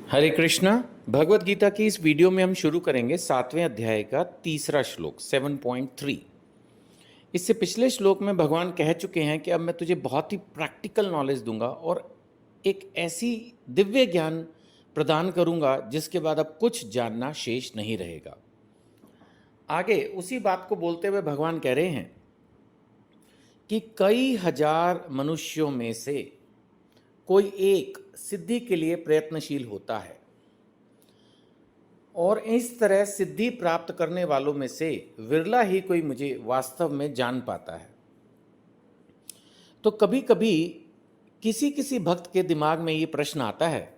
हरे कृष्णा। भगवत गीता की इस वीडियो में हम शुरू करेंगे 7वें अध्याय का तीसरा श्लोक 7.3। इससे पिछले श्लोक में भगवान कह चुके हैं कि अब मैं तुझे बहुत ही प्रैक्टिकल नॉलेज दूंगा और एक ऐसी दिव्य ज्ञान प्रदान करूंगा जिसके बाद अब कुछ जानना शेष नहीं रहेगा। आगे उसी बात को बोलते हुए भगवान कह रहे हैं कि कई हजार मनुष्यों में से कोई एक सिद्धि के लिए प्रयत्नशील होता है और इस तरह सिद्धि प्राप्त करने वालों में से विरला ही कोई मुझे वास्तव में जान पाता है। तो कभी कभी किसी किसी भक्त के दिमाग में ये प्रश्न आता है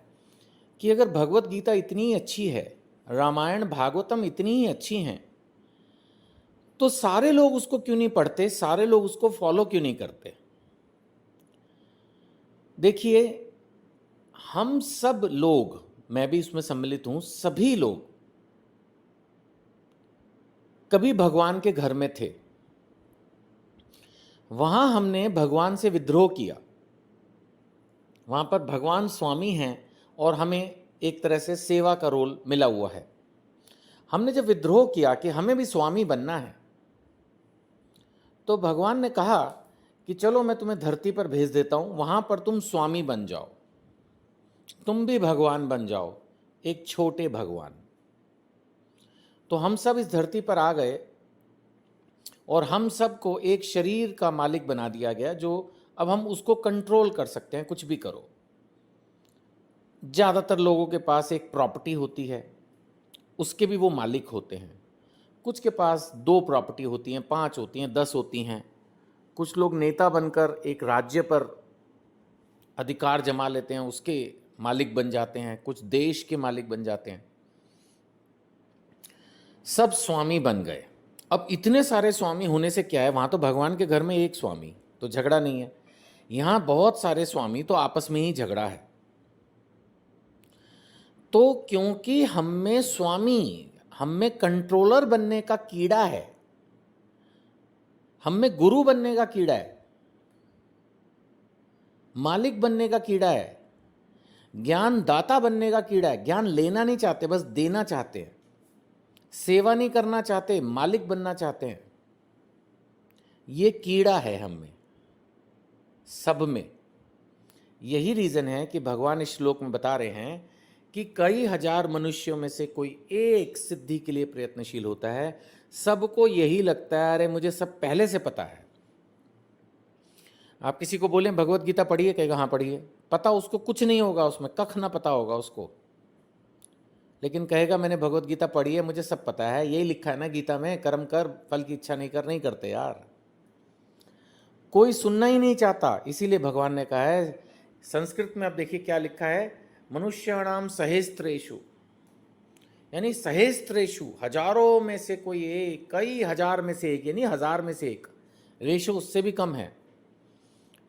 कि अगर भगवत गीता इतनी अच्छी है, रामायण भागवतम इतनी ही अच्छी हैं, तो सारे लोग उसको क्यों नहीं पढ़ते, सारे लोग उसको फॉलो क्यों नहीं करते। देखिए, हम सब लोग, मैं भी इसमें सम्मिलित हूं, सभी लोग कभी भगवान के घर में थे, वहां हमने भगवान से विद्रोह किया, वहां पर भगवान स्वामी हैं और हमें एक तरह से सेवा का रोल मिला हुआ है। हमने जब विद्रोह किया कि हमें भी स्वामी बनना है, तो भगवान ने कहा कि चलो मैं तुम्हें धरती पर भेज देता हूं, वहां पर तुम स्वामी बन जाओ, तुम भी भगवान बन जाओ, एक छोटे भगवान। तो हम सब इस धरती पर आ गए और हम सबको एक शरीर का मालिक बना दिया गया, जो अब हम उसको कंट्रोल कर सकते हैं, कुछ भी करो। ज़्यादातर लोगों के पास एक प्रॉपर्टी होती है, उसके भी वो मालिक होते हैं। कुछ के पास 2 प्रॉपर्टी होती हैं, 5 होती हैं, 10 होती हैं। कुछ लोग नेता बनकर एक राज्य पर अधिकार जमा लेते हैं, उसके मालिक बन जाते हैं, कुछ देश के मालिक बन जाते हैं। सब स्वामी बन गए। अब इतने सारे स्वामी होने से क्या है, वहां तो भगवान के घर में एक स्वामी, तो झगड़ा नहीं है। यहां बहुत सारे स्वामी, तो आपस में ही झगड़ा है। तो क्योंकि हम में स्वामी, हम में कंट्रोलर बनने का कीड़ा है, हम में गुरु बनने का कीड़ा है, मालिक बनने का कीड़ा है, ज्ञान दाता बनने का कीड़ा है। ज्ञान लेना नहीं चाहते, बस देना चाहते हैं। सेवा नहीं करना चाहते, मालिक बनना चाहते हैं। ये कीड़ा है हम में, सब में। यही रीजन है कि भगवान इस श्लोक में बता रहे हैं कि कई हजार मनुष्यों में से कोई एक सिद्धि के लिए प्रयत्नशील होता है। सबको यही लगता है, अरे मुझे सब पहले से पता है। आप किसी को बोलें भगवत गीता पढ़िए, कहेगा हाँ पढ़िए। पता उसको कुछ नहीं होगा, उसमें कख ना पता होगा उसको, लेकिन कहेगा मैंने भगवत गीता पढ़ी है, मुझे सब पता है। यही लिखा है ना गीता में, कर्म कर फल की इच्छा नहीं कर, नहीं करते यार। कोई सुनना ही नहीं चाहता। इसीलिए भगवान ने कहा है, संस्कृत में आप देखिए क्या लिखा है, मनुष्याणाम सहेस्त्रेषु, यानी सहेस्त्रेषु, हजारों में से कोई एक, कई हजार में से एक, यानी 1000 में से एक। रेशो उससे भी कम है,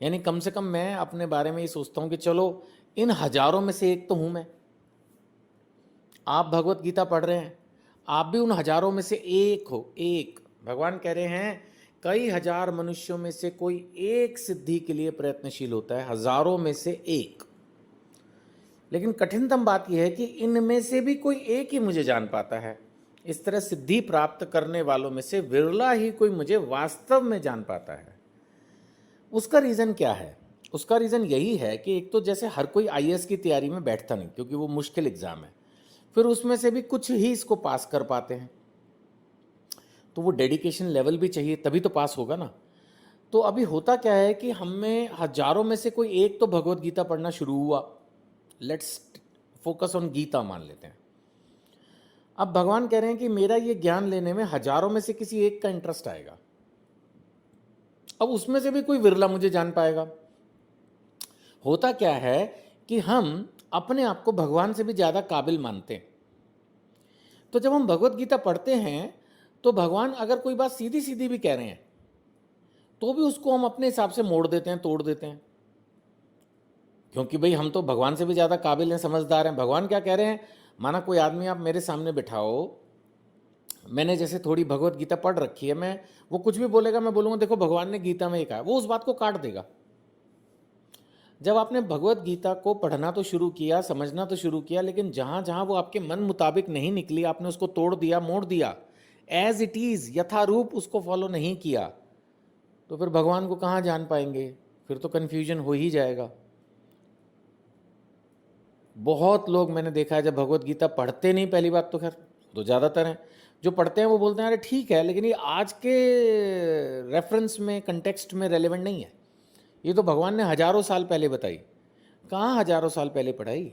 यानी कम से कम मैं अपने बारे में ये सोचता हूं कि चलो इन हजारों में से एक तो हूं मैं। आप भगवत गीता पढ़ रहे हैं, आप भी उन हजारों में से एक हो, एक। भगवान कह रहे हैं कई हजार मनुष्यों में से कोई एक सिद्धि के लिए प्रयत्नशील होता है, हजारों में से एक। लेकिन कठिनतम बात यह है कि इनमें से भी कोई एक ही मुझे जान पाता है। इस तरह सिद्धि प्राप्त करने वालों में से विरला ही कोई मुझे वास्तव में जान पाता है। उसका रीज़न क्या है? उसका रीज़न यही है कि एक तो जैसे हर कोई आईएएस की तैयारी में बैठता नहीं, क्योंकि वो मुश्किल एग्ज़ाम है। फिर उसमें से भी कुछ ही इसको पास कर पाते हैं, तो वो डेडिकेशन लेवल भी चाहिए, तभी तो पास होगा ना। तो अभी होता क्या है कि हम में हजारों में से कोई एक तो भगवत गीता पढ़ना शुरू हुआ। लेट्स फोकस ऑन गीता मान लेते हैं। अब भगवान कह रहे हैं कि मेरा ये ज्ञान लेने में हजारों में से किसी एक का इंटरेस्ट आएगा। अब उसमें से भी कोई विरला मुझे जान पाएगा। होता क्या है कि हम अपने आप को भगवान से भी ज़्यादा काबिल मानते हैं। तो जब हम भगवत गीता पढ़ते हैं, तो भगवान अगर कोई बात सीधी सीधी भी कह रहे हैं, तो भी उसको हम अपने हिसाब से मोड़ देते हैं, तोड़ देते हैं, क्योंकि भाई हम तो भगवान से भी ज़्यादा काबिल हैं, समझदार हैं। भगवान क्या कह रहे हैं, माना कोई आदमी आप मेरे सामने बिठाओ, मैंने जैसे थोड़ी भगवत गीता पढ़ रखी है, मैं वो कुछ भी बोलेगा, मैं बोलूँगा देखो भगवान ने गीता में ये कहा, वो उस बात को काट देगा। जब आपने भगवत गीता को पढ़ना तो शुरू किया, समझना तो शुरू किया, लेकिन जहाँ जहाँ वो आपके मन मुताबिक नहीं निकली, आपने उसको तोड़ दिया, मोड़ दिया, एज इट इज़ यथारूप उसको फॉलो नहीं किया, तो फिर भगवान को कहाँ जान पाएंगे? फिर तो कन्फ्यूजन हो ही जाएगा। बहुत लोग मैंने देखा है जब भगवत गीता पढ़ते नहीं, पहली बात तो खैर तो ज़्यादातर हैं जो पढ़ते हैं वो बोलते हैं अरे ठीक है, लेकिन ये आज के रेफरेंस में, कंटेक्स्ट में रेलेवेंट नहीं है। ये तो भगवान ने हजारों साल पहले बताई। कहाँ हजारों साल पहले पढ़ाई?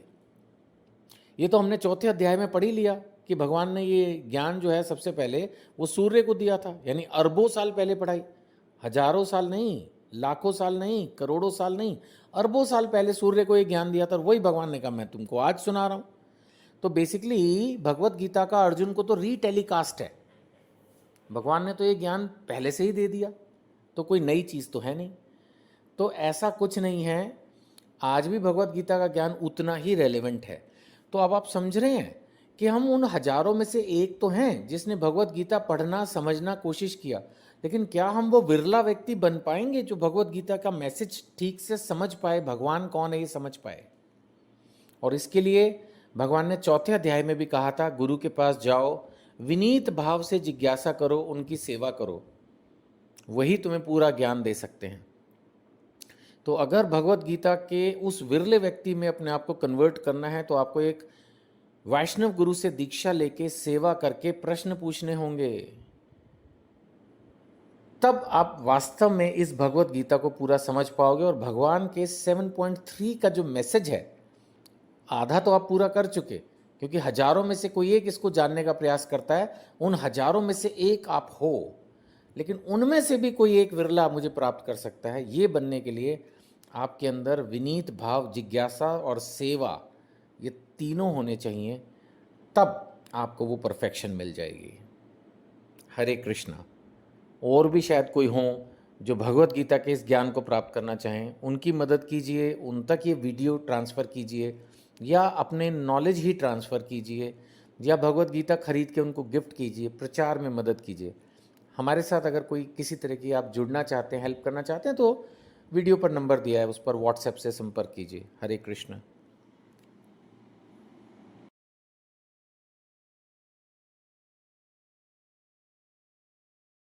ये तो हमने चौथे अध्याय में पढ़ ही लिया कि भगवान ने ये ज्ञान जो है सबसे पहले वो सूर्य को दिया था, यानी अरबों साल पहले पढ़ाई। हजारों साल नहीं, लाखों साल नहीं, करोड़ों साल नहीं, अरबों साल पहले सूर्य को ये ज्ञान दिया था। वही भगवान ने कहा मैं तुमको आज सुना रहा हूँ। तो बेसिकली भगवत गीता का अर्जुन को तो रीटेलीकास्ट है। भगवान ने तो ये ज्ञान पहले से ही दे दिया, तो कोई नई चीज़ तो है नहीं। तो ऐसा कुछ नहीं है, आज भी भगवत गीता का ज्ञान उतना ही रेलेवेंट है। तो अब आप समझ रहे हैं कि हम उन हजारों में से एक तो हैं जिसने भगवत गीता पढ़ना समझना कोशिश किया, लेकिन क्या हम वो विरला व्यक्ति बन पाएंगे जो भगवत गीता का मैसेज ठीक से समझ पाए, भगवान कौन है ये समझ पाए? और इसके लिए भगवान ने चौथे अध्याय में भी कहा था, गुरु के पास जाओ, विनीत भाव से जिज्ञासा करो, उनकी सेवा करो, वही तुम्हें पूरा ज्ञान दे सकते हैं। तो अगर भगवत गीता के उस विरले व्यक्ति में अपने आप को कन्वर्ट करना है तो आपको एक वैष्णव गुरु से दीक्षा लेके सेवा करके प्रश्न पूछने होंगे, तब आप वास्तव में इस भगवत गीता को पूरा समझ पाओगे। और भगवान के 7.3 का जो मैसेज है, आधा तो आप पूरा कर चुके, क्योंकि हजारों में से कोई एक इसको जानने का प्रयास करता है, उन हजारों में से एक आप हो, लेकिन उनमें से भी कोई एक विरला मुझे प्राप्त कर सकता है। ये बनने के लिए आपके अंदर विनीत भाव, जिज्ञासा और सेवा, ये तीनों होने चाहिए, तब आपको वो परफेक्शन मिल जाएगी। हरे कृष्णा। और भी शायद कोई हों जो भगवत गीता के इस ज्ञान को प्राप्त करना चाहें, उनकी मदद कीजिए, उन तक ये वीडियो ट्रांसफ़र कीजिए, या अपने नॉलेज ही ट्रांसफ़र कीजिए, या भगवत गीता खरीद के उनको गिफ्ट कीजिए, प्रचार में मदद कीजिए। हमारे साथ अगर कोई किसी तरह की आप जुड़ना चाहते हैं, हेल्प करना चाहते हैं, तो वीडियो पर नंबर दिया है, उस पर व्हाट्सएप से संपर्क कीजिए। हरे कृष्ण।